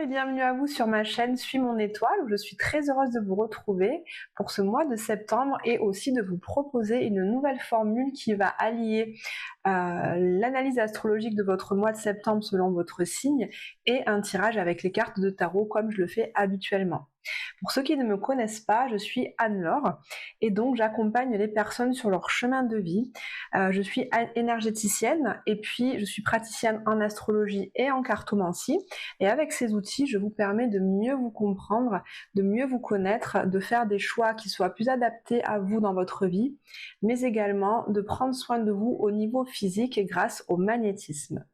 bienvenue à vous sur ma chaîne Suis mon étoile où je suis très heureuse de vous retrouver pour ce mois de septembre et aussi de vous proposer une nouvelle formule qui va allier l'analyse astrologique de votre mois de septembre selon votre signe et un tirage avec les cartes de tarot comme je le fais habituellement. Pour ceux qui ne me connaissent pas, je suis Anne-Laure et donc j'accompagne les personnes sur leur chemin de vie. Je suis énergéticienne et puis je suis praticienne en astrologie et en cartomancie. Et avec ces outils, je vous permets de mieux vous comprendre, de mieux vous connaître, de faire des choix qui soient plus adaptés à vous dans votre vie, mais également de prendre soin de vous au niveau physique grâce au magnétisme.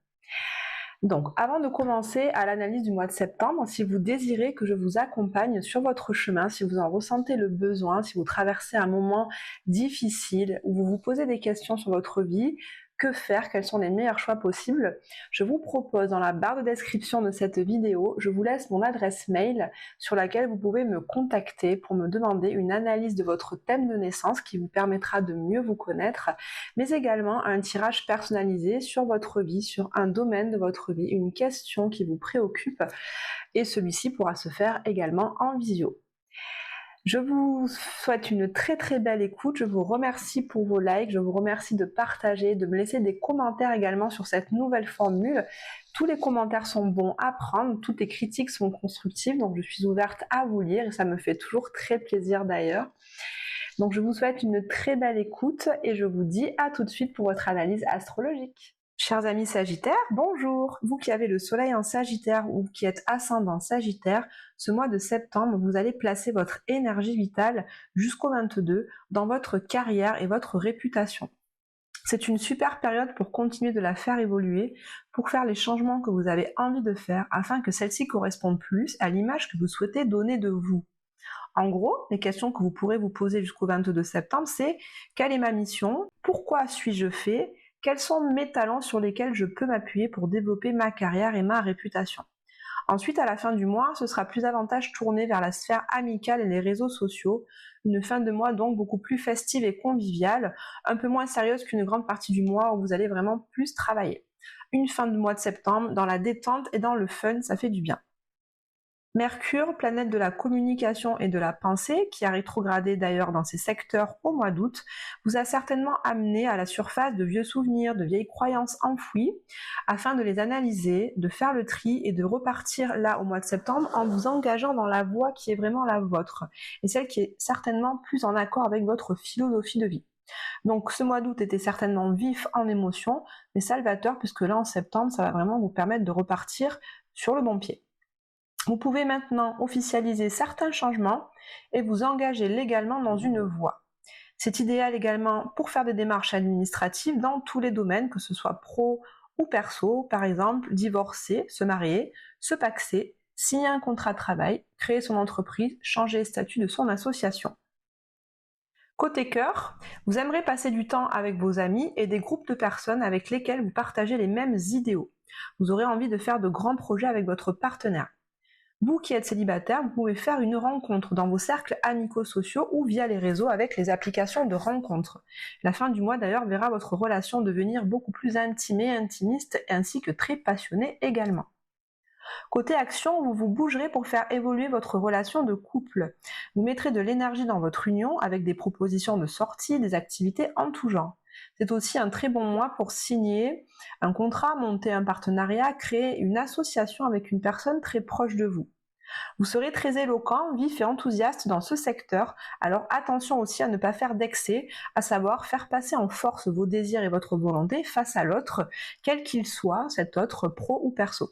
Donc, avant de commencer à l'analyse du mois de septembre, si vous désirez que je vous accompagne sur votre chemin, si vous en ressentez le besoin, si vous traversez un moment difficile, où vous vous posez des questions sur votre vie, que faire, quels sont les meilleurs choix possibles, je vous propose dans la barre de description de cette vidéo, je vous laisse mon adresse mail sur laquelle vous pouvez me contacter pour me demander une analyse de votre thème de naissance qui vous permettra de mieux vous connaître, mais également un tirage personnalisé sur votre vie, sur un domaine de votre vie, une question qui vous préoccupe, et celui-ci pourra se faire également en visio. Je vous souhaite une très très belle écoute, je vous remercie pour vos likes, je vous remercie de partager, de me laisser des commentaires également sur cette nouvelle formule. Tous les commentaires sont bons à prendre, toutes les critiques sont constructives, donc je suis ouverte à vous lire et ça me fait toujours très plaisir d'ailleurs. Donc je vous souhaite une très belle écoute et je vous dis à tout de suite pour votre analyse astrologique. Chers amis Sagittaires, bonjour! Vous qui avez le soleil en Sagittaire ou qui êtes ascendant Sagittaire, ce mois de septembre, vous allez placer votre énergie vitale jusqu'au 22 dans votre carrière et votre réputation. C'est une super période pour continuer de la faire évoluer, pour faire les changements que vous avez envie de faire afin que celle-ci corresponde plus à l'image que vous souhaitez donner de vous. En gros, les questions que vous pourrez vous poser jusqu'au 22 septembre, c'est quelle est ma mission? Pourquoi suis-je fait? Quels sont mes talents sur lesquels je peux m'appuyer pour développer ma carrière et ma réputation? Ensuite, à la fin du mois, ce sera plus davantage tourné vers la sphère amicale et les réseaux sociaux. Une fin de mois donc beaucoup plus festive et conviviale, un peu moins sérieuse qu'une grande partie du mois où vous allez vraiment plus travailler. Une fin de mois de septembre dans la détente et dans le fun, ça fait du bien. Mercure, planète de la communication et de la pensée, qui a rétrogradé d'ailleurs dans ces secteurs au mois d'août, vous a certainement amené à la surface de vieux souvenirs, de vieilles croyances enfouies, afin de les analyser, de faire le tri et de repartir là au mois de septembre en vous engageant dans la voie qui est vraiment la vôtre, et celle qui est certainement plus en accord avec votre philosophie de vie. Donc ce mois d'août était certainement vif en émotion, mais salvateur, puisque là en septembre, ça va vraiment vous permettre de repartir sur le bon pied. Vous pouvez maintenant officialiser certains changements et vous engager légalement dans une voie. C'est idéal également pour faire des démarches administratives dans tous les domaines, que ce soit pro ou perso, par exemple divorcer, se marier, se paxer, signer un contrat de travail, créer son entreprise, changer le statut de son association. Côté cœur, vous aimerez passer du temps avec vos amis et des groupes de personnes avec lesquels vous partagez les mêmes idéaux. Vous aurez envie de faire de grands projets avec votre partenaire. Vous qui êtes célibataire, vous pouvez faire une rencontre dans vos cercles amicaux-sociaux ou via les réseaux avec les applications de rencontres. La fin du mois d'ailleurs verra votre relation devenir beaucoup plus intime et intimiste ainsi que très passionnée également. Côté action, vous vous bougerez pour faire évoluer votre relation de couple. Vous mettrez de l'énergie dans votre union avec des propositions de sortie, des activités en tout genre. C'est aussi un très bon mois pour signer un contrat, monter un partenariat, créer une association avec une personne très proche de vous. Vous serez très éloquent, vif et enthousiaste dans ce secteur, alors attention aussi à ne pas faire d'excès, à savoir faire passer en force vos désirs et votre volonté face à l'autre, quel qu'il soit, cet autre pro ou perso.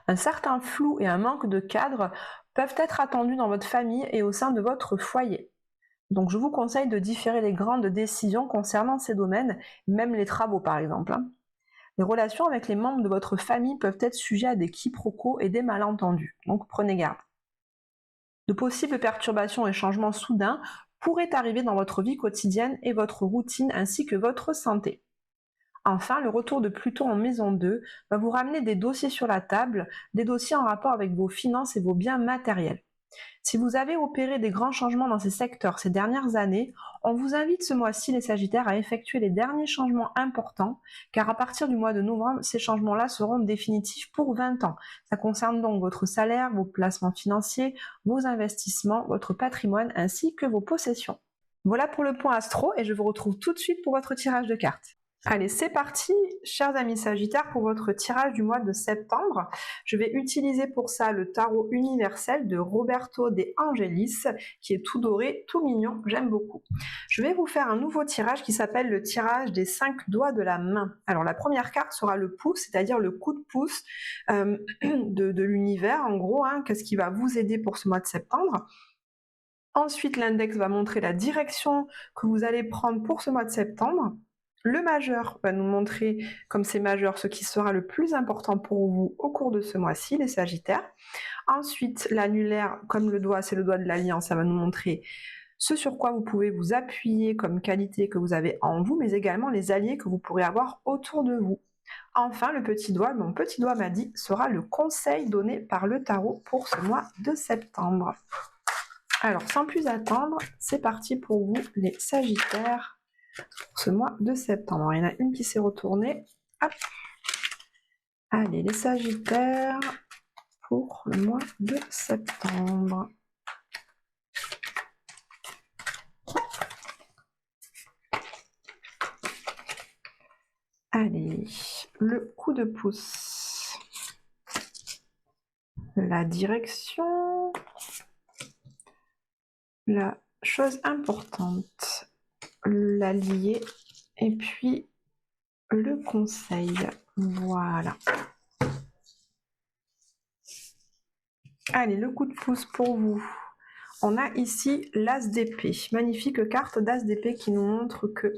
Un certain flou et un manque de cadre peuvent être attendus dans votre famille et au sein de votre foyer. Donc je vous conseille de différer les grandes décisions concernant ces domaines, même les travaux par exemple. Les relations avec les membres de votre famille peuvent être sujets à des quiproquos et des malentendus, donc prenez garde. De possibles perturbations et changements soudains pourraient arriver dans votre vie quotidienne et votre routine ainsi que votre santé. Enfin, le retour de Pluton en maison 2 va vous ramener des dossiers sur la table, des dossiers en rapport avec vos finances et vos biens matériels. Si vous avez opéré des grands changements dans ces secteurs ces dernières années, on vous invite ce mois-ci, les Sagittaires, à effectuer les derniers changements importants, car à partir du mois de novembre, ces changements-là seront définitifs pour 20 ans. Ça concerne donc votre salaire, vos placements financiers, vos investissements, votre patrimoine ainsi que vos possessions. Voilà pour le point astro et je vous retrouve tout de suite pour votre tirage de cartes. Allez, c'est parti, chers amis Sagittaires, pour votre tirage du mois de septembre. Je vais utiliser pour ça le tarot universel de Roberto De Angelis, qui est tout doré, tout mignon, j'aime beaucoup. Je vais vous faire un nouveau tirage qui s'appelle le tirage des 5 doigts de la main. Alors la première carte sera le pouce, c'est-à-dire le coup de pouce de l'univers, en gros, hein, qu'est-ce qui va vous aider pour ce mois de septembre. Ensuite, l'index va montrer la direction que vous allez prendre pour ce mois de septembre. Le majeur va nous montrer, comme c'est majeur, ce qui sera le plus important pour vous au cours de ce mois-ci, les Sagittaires. Ensuite, l'annulaire, comme le doigt, c'est le doigt de l'alliance, ça va nous montrer ce sur quoi vous pouvez vous appuyer comme qualité que vous avez en vous, mais également les alliés que vous pourrez avoir autour de vous. Enfin, le petit doigt, mon petit doigt m'a dit, sera le conseil donné par le tarot pour ce mois de septembre. Alors, sans plus attendre, c'est parti pour vous, les Sagittaires, pour ce mois de septembre. Il y en a une qui s'est retournée. Hop. Allez, les Sagittaires pour le mois de septembre. Allez, le coup de pouce. La direction. La chose importante. L'allié. Et puis le conseil. Voilà. Allez, le coup de pouce pour vous. On a ici l'As d'épée. Magnifique carte d'As d'épée qui nous montre que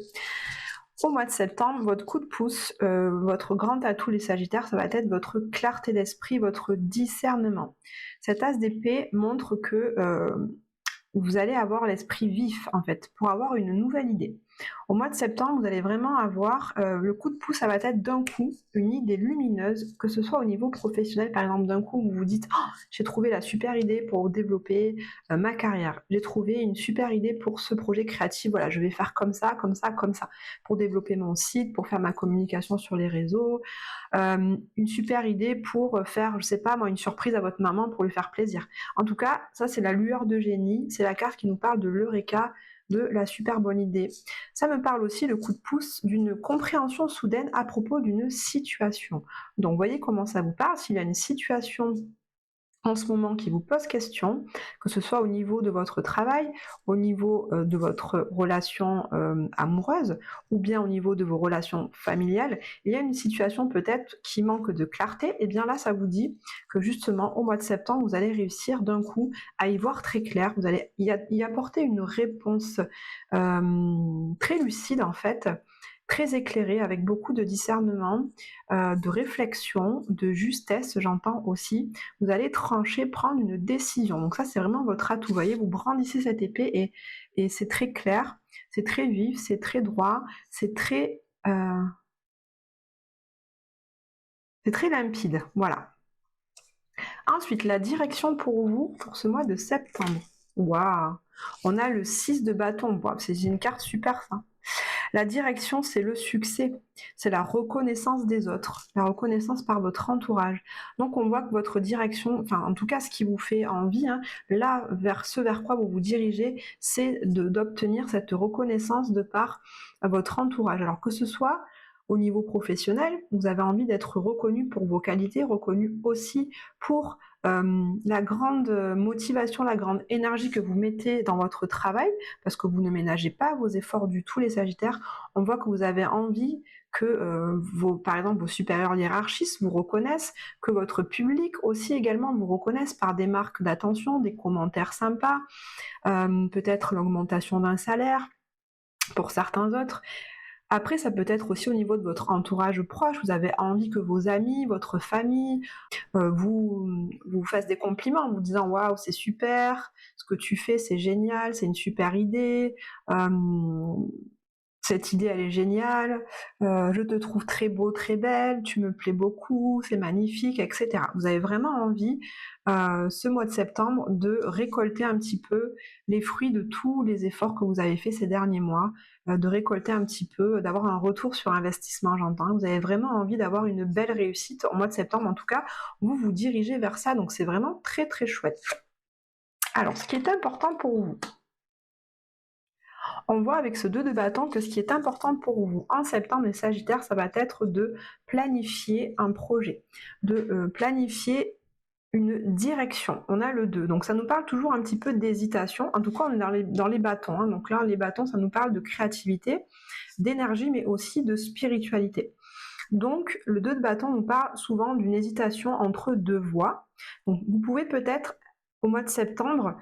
au mois de septembre, votre coup de pouce, votre grand atout les Sagittaires, ça va être votre clarté d'esprit, votre discernement. Cet As d'épée montre que vous allez avoir l'esprit vif en fait, pour avoir une nouvelle idée. Au mois de septembre, vous allez vraiment avoir le coup de pouce, ça va être d'un coup une idée lumineuse, que ce soit au niveau professionnel, par exemple d'un coup vous vous dites oh, j'ai trouvé la super idée pour développer ma carrière, j'ai trouvé une super idée pour ce projet créatif, voilà je vais faire comme ça, comme ça, comme ça, pour développer mon site, pour faire ma communication sur les réseaux, une super idée pour faire, je sais pas moi, une surprise à votre maman pour lui faire plaisir. En tout cas, ça c'est la lueur de génie, c'est la carte qui nous parle de l'Eureka, de la super bonne idée. Ça me parle aussi, le coup de pouce, d'une compréhension soudaine à propos d'une situation. Donc voyez comment ça vous parle, s'il y a une situation en ce moment qui vous pose question, que ce soit au niveau de votre travail, au niveau de votre relation amoureuse, ou bien au niveau de vos relations familiales, il y a une situation peut-être qui manque de clarté, et bien là ça vous dit que justement au mois de septembre vous allez réussir d'un coup à y voir très clair, vous allez y apporter une réponse très lucide en fait, très éclairée, avec beaucoup de discernement, de réflexion, de justesse, j'entends aussi. Vous allez trancher, prendre une décision. Donc ça, c'est vraiment votre atout. Vous voyez, vous brandissez cette épée et c'est très clair, c'est très vif, c'est très droit, c'est très limpide. Voilà. Ensuite, la direction pour vous pour ce mois de septembre. Waouh! On a le 6 de bâton. Wow, c'est une carte super ça. La direction, c'est le succès, c'est la reconnaissance des autres, la reconnaissance par votre entourage. Donc on voit que votre direction, enfin en tout cas ce qui vous fait envie, hein, là vers quoi vous vous dirigez, c'est d'obtenir cette reconnaissance de par votre entourage. Alors que ce soit au niveau professionnel, vous avez envie d'être reconnu pour vos qualités, reconnu aussi pour la grande motivation, la grande énergie que vous mettez dans votre travail, parce que vous ne ménagez pas vos efforts du tout les Sagittaires. On voit que vous avez envie que par exemple vos supérieurs hiérarchistes vous reconnaissent, que votre public aussi également vous reconnaisse par des marques d'attention, des commentaires sympas, peut-être l'augmentation d'un salaire pour certains autres. Après, ça peut être aussi au niveau de votre entourage proche, vous avez envie que vos amis, votre famille vous fassent des compliments en vous disant « Waouh, c'est super, ce que tu fais, c'est génial, c'est une super idée, cette idée elle est géniale, je te trouve très beau, très belle, tu me plais beaucoup, c'est magnifique, etc. Vous avez vraiment envie, ce mois de septembre, de récolter un petit peu les fruits de tous les efforts que vous avez faits ces derniers mois, de récolter un petit peu, d'avoir un retour sur investissement, j'entends. Vous avez vraiment envie d'avoir une belle réussite au mois de septembre, en tout cas, vous vous dirigez vers ça, donc c'est vraiment très très chouette. Alors, ce qui est important pour vous, on voit avec ce 2 de bâton que ce qui est important pour vous en septembre, les Sagittaires, ça va être de planifier un projet, de planifier une direction. On a le 2, donc ça nous parle toujours un petit peu d'hésitation. En tout cas, on est dans les bâtons, hein. Donc là, les bâtons, ça nous parle de créativité, d'énergie, mais aussi de spiritualité. Donc, le 2 de bâton nous parle souvent d'une hésitation entre deux voies. Donc, vous pouvez peut-être, au mois de septembre,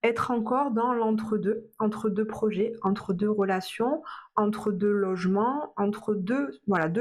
être encore dans l'entre-deux, entre deux projets, entre deux relations, entre deux logements, entre deux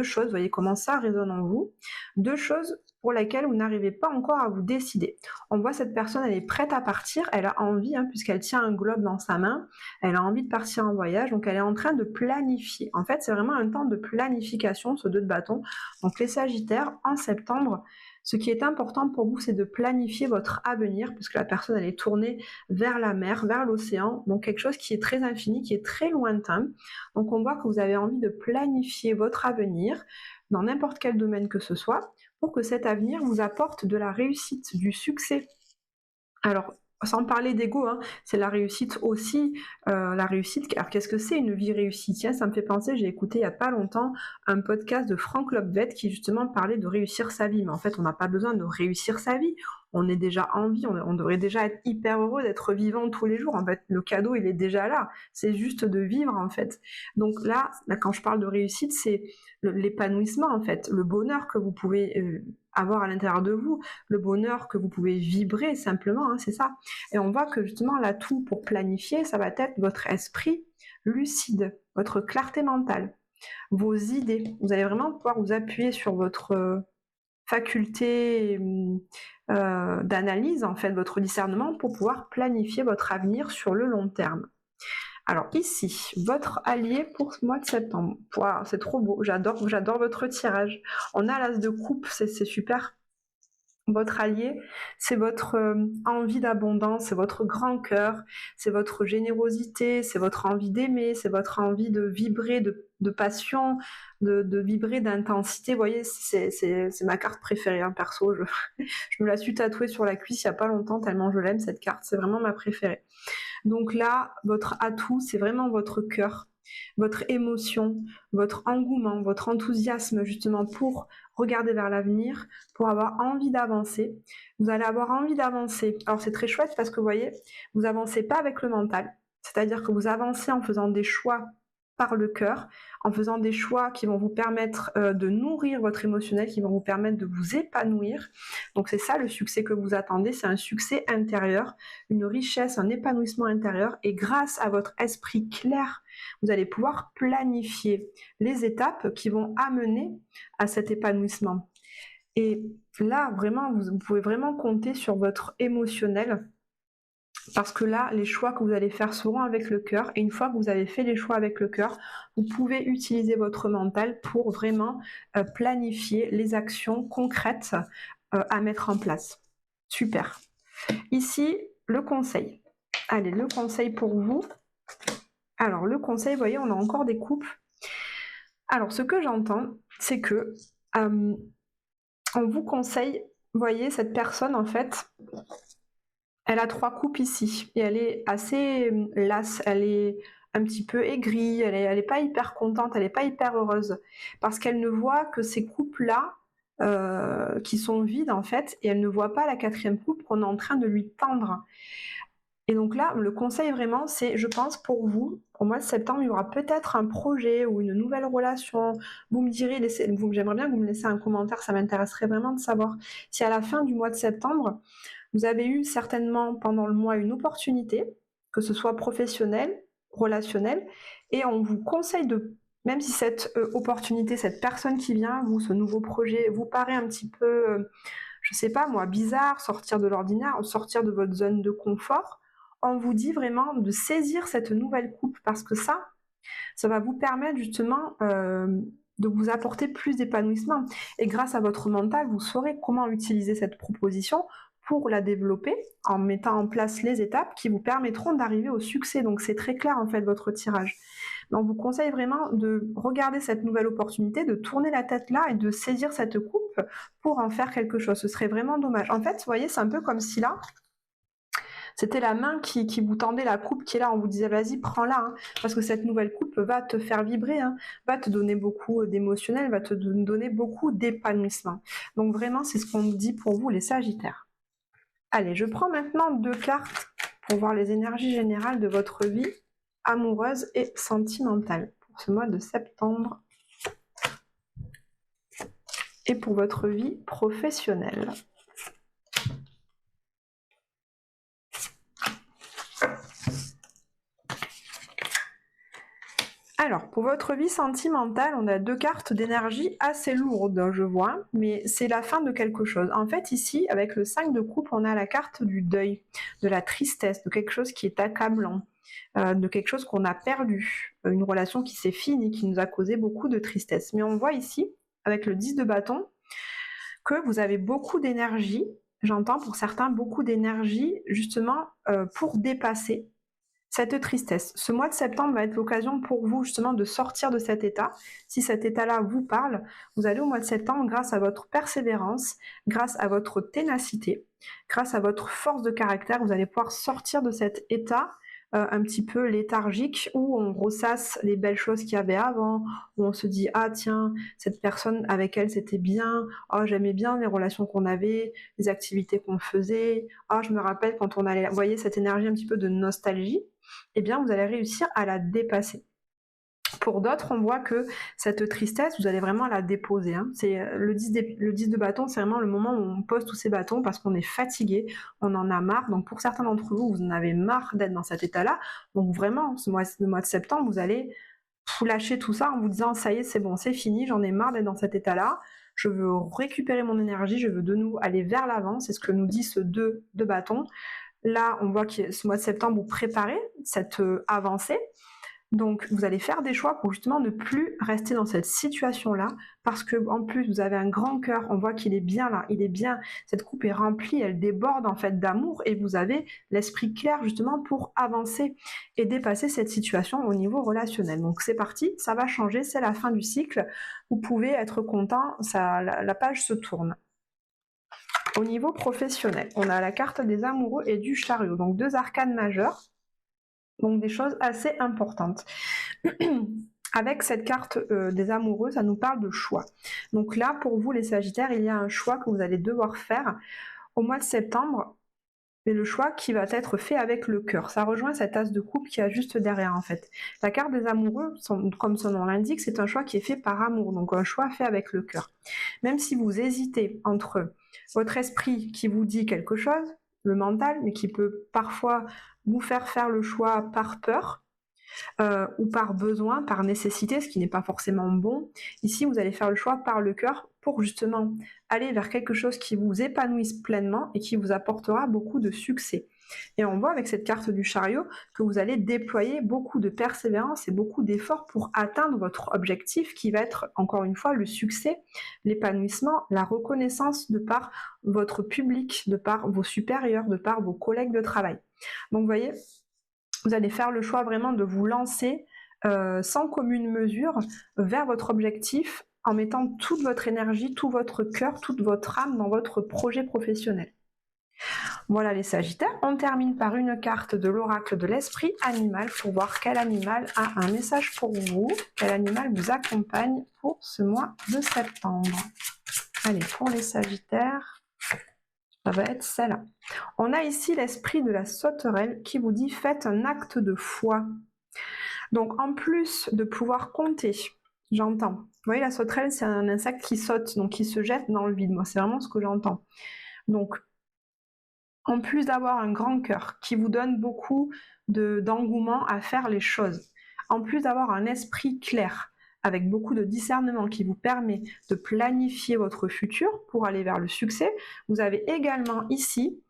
choses, vous voyez comment ça résonne en vous, deux choses pour lesquelles vous n'arrivez pas encore à vous décider. On voit cette personne, elle est prête à partir, elle a envie, puisqu'elle tient un globe dans sa main, elle a envie de partir en voyage, donc elle est en train de planifier. En fait, c'est vraiment un temps de planification, ce 2 de bâton. Donc les Sagittaires, en septembre, ce qui est important pour vous, c'est de planifier votre avenir, puisque la personne, elle est tournée vers la mer, vers l'océan, donc quelque chose qui est très infini, qui est très lointain. Donc on voit que vous avez envie de planifier votre avenir dans n'importe quel domaine que ce soit, pour que cet avenir vous apporte de la réussite, du succès. Alors, sans parler d'ego, c'est la réussite aussi. La réussite, alors qu'est-ce que c'est une vie réussie? Tiens, ça me fait penser, j'ai écouté il n'y a pas longtemps un podcast de Franck Lobvet qui justement parlait de réussir sa vie. Mais en fait, on n'a pas besoin de réussir sa vie. On est déjà en vie, on devrait déjà être hyper heureux d'être vivant tous les jours. En fait, le cadeau, il est déjà là. C'est juste de vivre, en fait. Donc là, quand je parle de réussite, c'est l'épanouissement, en fait, le bonheur que vous pouvez avoir à l'intérieur de vous, le bonheur que vous pouvez vibrer simplement, c'est ça. Et on voit que justement l'atout pour planifier, ça va être votre esprit lucide, votre clarté mentale, vos idées. Vous allez vraiment pouvoir vous appuyer sur votre faculté d'analyse, en fait, votre discernement pour pouvoir planifier votre avenir sur le long terme. Alors ici, votre allié pour ce mois de septembre. Wow, c'est trop beau, j'adore votre tirage. On a l'as de coupe, c'est super. Votre allié, c'est votre envie d'abondance, c'est votre grand cœur, c'est votre générosité, c'est votre envie d'aimer, c'est votre envie de vibrer de passion, de vibrer d'intensité. Vous voyez, c'est ma carte préférée, perso. Je me la suis tatouée sur la cuisse il n'y a pas longtemps, tellement je l'aime cette carte, c'est vraiment ma préférée. Donc là, votre atout, c'est vraiment votre cœur, votre émotion, votre engouement, votre enthousiasme justement pour regarder vers l'avenir, pour avoir envie d'avancer. Vous allez avoir envie d'avancer. Alors c'est très chouette parce que vous voyez, vous avancez pas avec le mental, c'est-à-dire que vous avancez en faisant des choix par le cœur, en faisant des choix qui vont vous permettre de nourrir votre émotionnel, qui vont vous permettre de vous épanouir. Donc c'est ça le succès que vous attendez, c'est un succès intérieur, une richesse, un épanouissement intérieur, et grâce à votre esprit clair, vous allez pouvoir planifier les étapes qui vont amener à cet épanouissement. Et là, vraiment, vous pouvez vraiment compter sur votre émotionnel, parce que là, les choix que vous allez faire seront avec le cœur, et une fois que vous avez fait les choix avec le cœur, vous pouvez utiliser votre mental pour vraiment planifier les actions concrètes à mettre en place. Super. Ici, le conseil. Allez, le conseil pour vous. Alors, le conseil, vous voyez, on a encore des coupes. Alors, ce que j'entends, c'est que on vous conseille, vous voyez, cette personne, en fait, elle a 3 coupes ici, et elle est assez lasse, elle est un petit peu aigrie, elle est pas hyper contente, elle est pas hyper heureuse, parce qu'elle ne voit que ces coupes-là qui sont vides, en fait, et elle ne voit pas la 4e coupe qu'on est en train de lui tendre. Et donc là, le conseil vraiment, c'est, je pense, pour vous, au mois de septembre, il y aura peut-être un projet ou une nouvelle relation. Vous me direz, j'aimerais bien que vous me laissiez un commentaire, ça m'intéresserait vraiment de savoir si à la fin du mois de septembre, vous avez eu certainement pendant le mois une opportunité, que ce soit professionnelle, relationnelle, et on vous conseille même si cette opportunité, cette personne qui vient, vous, ce nouveau projet, vous paraît un petit peu, je sais pas moi, bizarre, sortir de l'ordinaire, sortir de votre zone de confort, on vous dit vraiment de saisir cette nouvelle coupe, parce que ça, Ça va vous permettre justement de vous apporter plus d'épanouissement. Et grâce à votre mental, vous saurez comment utiliser cette proposition pour la développer en mettant en place les étapes qui vous permettront d'arriver au succès. Donc c'est très clair en fait votre tirage. Donc on vous conseille vraiment de regarder cette nouvelle opportunité, de tourner la tête là et de saisir cette coupe pour en faire quelque chose. Ce serait vraiment dommage. En fait, vous voyez, c'est un peu comme si là, c'était la main qui vous tendait la coupe qui est là, on vous disait vas-y prends-la, hein, parce que cette nouvelle coupe va te faire vibrer, hein, va te donner beaucoup d'émotionnel, va te donner beaucoup d'épanouissement. Donc vraiment c'est ce qu'on dit pour vous les Sagittaires. Allez, je prends maintenant 2 cartes pour voir les énergies générales de votre vie amoureuse et sentimentale pour ce mois de septembre et pour votre vie professionnelle. Alors, pour votre vie sentimentale, on a 2 cartes d'énergie assez lourdes, je vois, mais c'est la fin de quelque chose. En fait, ici, avec le 5 de coupe, on a la carte du deuil, de la tristesse, de quelque chose qui est accablant, de quelque chose qu'on a perdu, une relation qui s'est finie, qui nous a causé beaucoup de tristesse. Mais on voit ici, avec le 10 de bâton, que vous avez beaucoup d'énergie, j'entends pour certains beaucoup d'énergie, justement, pour dépasser cette tristesse. Ce mois de septembre va être l'occasion pour vous justement de sortir de cet état. Si cet état-là vous parle, vous allez au mois de septembre, grâce à votre persévérance, grâce à votre ténacité, grâce à votre force de caractère, vous allez pouvoir sortir de cet état un petit peu léthargique où on ressasse les belles choses qu'il y avait avant, où on se dit ah tiens, cette personne avec elle c'était bien, oh j'aimais bien les relations qu'on avait, les activités qu'on faisait, oh je me rappelle quand on allait, vous voyez cette énergie un petit peu de nostalgie, eh bien vous allez réussir à la dépasser. Pour d'autres, on voit que cette tristesse, vous allez vraiment la déposer. Hein. C'est le 10 de bâton, c'est vraiment le moment où on pose tous ces bâtons parce qu'on est fatigué, on en a marre. Donc pour certains d'entre vous, vous en avez marre d'être dans cet état-là. Donc vraiment, le mois de septembre, vous allez vous lâcher tout ça en vous disant ça y est, c'est bon, c'est fini, j'en ai marre d'être dans cet état-là. Je veux récupérer mon énergie, je veux de nouveau aller vers l'avant. C'est ce que nous dit ce 2 de bâton. Là, on voit que ce mois de septembre, vous préparez cette avancée. Donc, vous allez faire des choix pour justement ne plus rester dans cette situation-là, parce que en plus, vous avez un grand cœur, on voit qu'il est bien là, il est bien, cette coupe est remplie, elle déborde en fait d'amour, et vous avez l'esprit clair justement pour avancer et dépasser cette situation au niveau relationnel. Donc c'est parti, ça va changer, c'est la fin du cycle, vous pouvez être content, la page se tourne. Au niveau professionnel, on a la carte des amoureux et du chariot, donc 2 arcanes majeures. Donc des choses assez importantes. Avec cette carte des amoureux, ça nous parle de choix. Donc là, pour vous les Sagittaires, il y a un choix que vous allez devoir faire au mois de septembre, mais le choix qui va être fait avec le cœur. Ça rejoint cette as de coupe qui est juste derrière en fait. La carte des amoureux, comme son nom l'indique, c'est un choix qui est fait par amour, donc un choix fait avec le cœur. Même si vous hésitez entre votre esprit qui vous dit quelque chose, le mental, mais qui peut parfois vous faire le choix par peur ou par besoin, par nécessité, ce qui n'est pas forcément bon. Ici, vous allez faire le choix par le cœur pour justement aller vers quelque chose qui vous épanouisse pleinement et qui vous apportera beaucoup de succès. Et on voit avec cette carte du chariot que vous allez déployer beaucoup de persévérance et beaucoup d'efforts pour atteindre votre objectif qui va être, encore une fois, le succès, l'épanouissement, la reconnaissance de par votre public, de par vos supérieurs, de par vos collègues de travail. Donc vous voyez, vous allez faire le choix vraiment de vous lancer sans commune mesure vers votre objectif en mettant toute votre énergie, tout votre cœur, toute votre âme dans votre projet professionnel. Voilà les Sagittaires, on termine par une carte de l'oracle de l'esprit animal pour voir quel animal a un message pour vous, quel animal vous accompagne pour ce mois de septembre. Allez, pour les Sagittaires, ça va être celle-là. On a ici l'esprit de la sauterelle qui vous dit faites un acte de foi. Donc en plus de pouvoir compter, j'entends. Vous voyez, la sauterelle, c'est un insecte qui saute, donc qui se jette dans le vide. Moi, c'est vraiment ce que j'entends. Donc, en plus d'avoir un grand cœur qui vous donne beaucoup d'engouement à faire les choses, en plus d'avoir un esprit clair, avec beaucoup de discernement qui vous permet de planifier votre futur pour aller vers le succès, vous avez également ici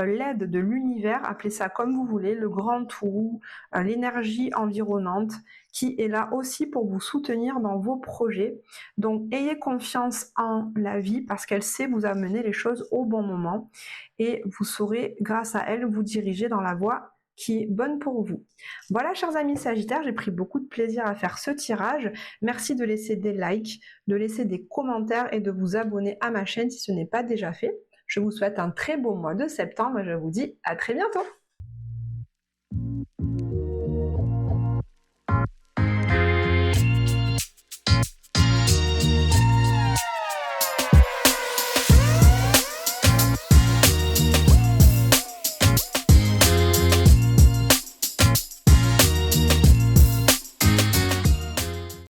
l'aide de l'univers, appelez ça comme vous voulez, le grand tout, l'énergie environnante qui est là aussi pour vous soutenir dans vos projets. Donc ayez confiance en la vie parce qu'elle sait vous amener les choses au bon moment et vous saurez grâce à elle vous diriger dans la voie qui est bonne pour vous. Voilà, chers amis Sagittaires, j'ai pris beaucoup de plaisir à faire ce tirage. Merci de laisser des likes, de laisser des commentaires et de vous abonner à ma chaîne si ce n'est pas déjà fait. Je vous souhaite un très beau mois de septembre et je vous dis à très bientôt.